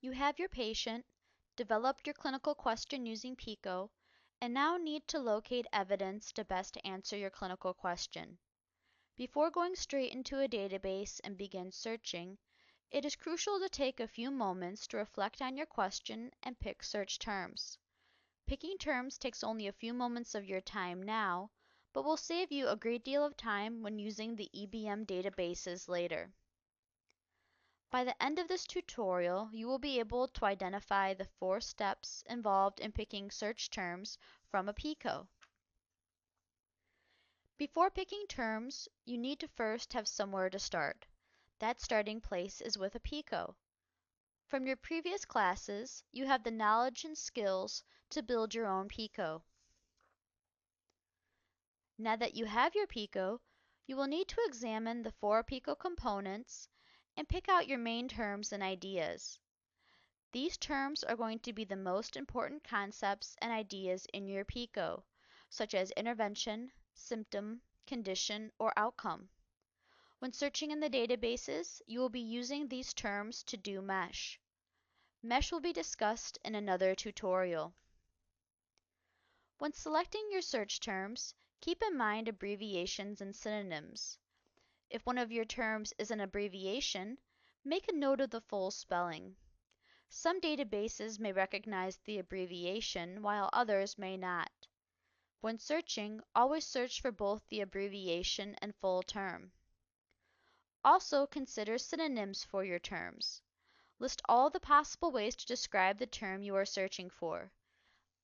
You have your patient, developed your clinical question using PICO, and now need to locate evidence to best answer your clinical question. Before going straight into a database and begin searching, it is crucial to take a few moments to reflect on your question and pick search terms. Picking terms takes only a few moments of your time now, but will save you a great deal of time when using the EBM databases later. By the end of this tutorial, you will be able to identify the 4 steps involved in picking search terms from a PICO. Before picking terms, you need to first have somewhere to start. That starting place is with a PICO. From your previous classes, you have the knowledge and skills to build your own PICO. Now that you have your PICO, you will need to examine the 4 PICO components and pick out your main terms and ideas. These terms are going to be the most important concepts and ideas in your PICO, such as intervention, symptom, condition, or outcome. When searching in the databases, you will be using these terms to do MESH. MESH will be discussed in another tutorial. When selecting your search terms, keep in mind abbreviations and synonyms. If one of your terms is an abbreviation, make a note of the full spelling. Some databases may recognize the abbreviation while others may not. When searching, always search for both the abbreviation and full term. Also consider synonyms for your terms. List all the possible ways to describe the term you are searching for.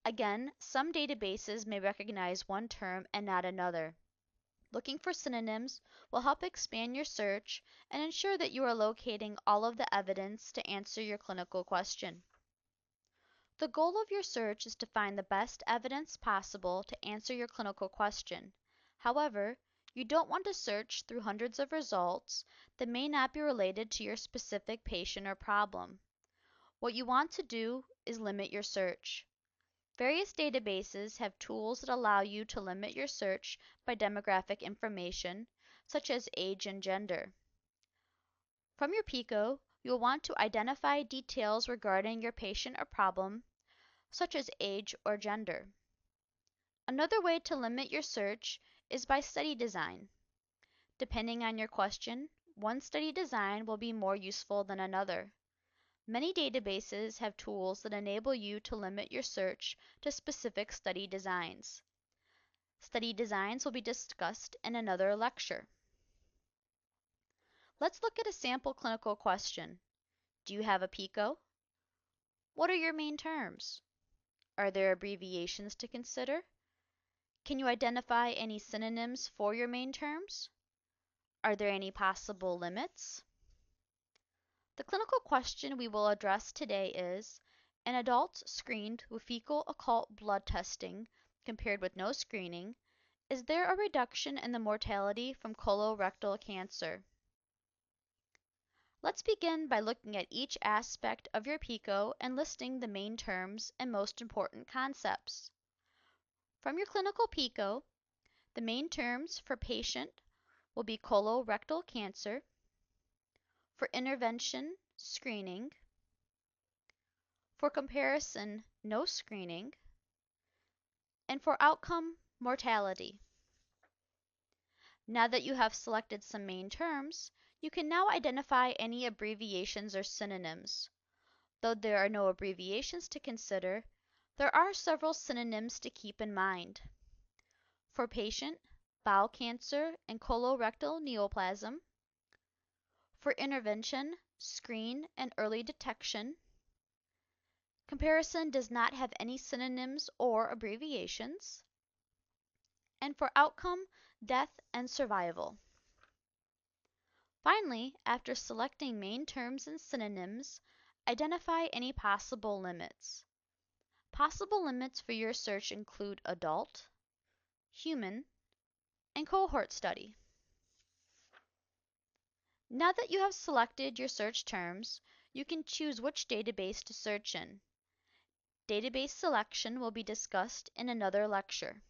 Again, some databases may recognize one term and not another. Looking for synonyms will help expand your search and ensure that you are locating all of the evidence to answer your clinical question. The goal of your search is to find the best evidence possible to answer your clinical question. However, you don't want to search through hundreds of results that may not be related to your specific patient or problem. What you want to do is limit your search. Various databases have tools that allow you to limit your search by demographic information, such as age and gender. From your PICO, you will want to identify details regarding your patient or problem, such as age or gender. Another way to limit your search is by study design. Depending on your question, one study design will be more useful than another. Many databases have tools that enable you to limit your search to specific study designs. Study designs will be discussed in another lecture. Let's look at a sample clinical question. Do you have a PICO? What are your main terms? Are there abbreviations to consider? Can you identify any synonyms for your main terms? Are there any possible limits? The clinical question we will address today is, in adults screened with fecal occult blood testing compared with no screening, is there a reduction in the mortality from colorectal cancer? Let's begin by looking at each aspect of your PICO and listing the main terms and most important concepts. From your clinical PICO, the main terms for patient will be colorectal cancer, for intervention, screening, for comparison, no screening, and for outcome, mortality. Now that you have selected some main terms, you can now identify any abbreviations or synonyms. Though there are no abbreviations to consider, there are several synonyms to keep in mind. For patient, bowel cancer and colorectal neoplasm. For intervention, screen and early detection. Comparison does not have any synonyms or abbreviations. And for outcome, death and survival. Finally, after selecting main terms and synonyms, identify any possible limits. Possible limits for your search include adult, human, and cohort study. Now that you have selected your search terms, you can choose which database to search in. Database selection will be discussed in another lecture.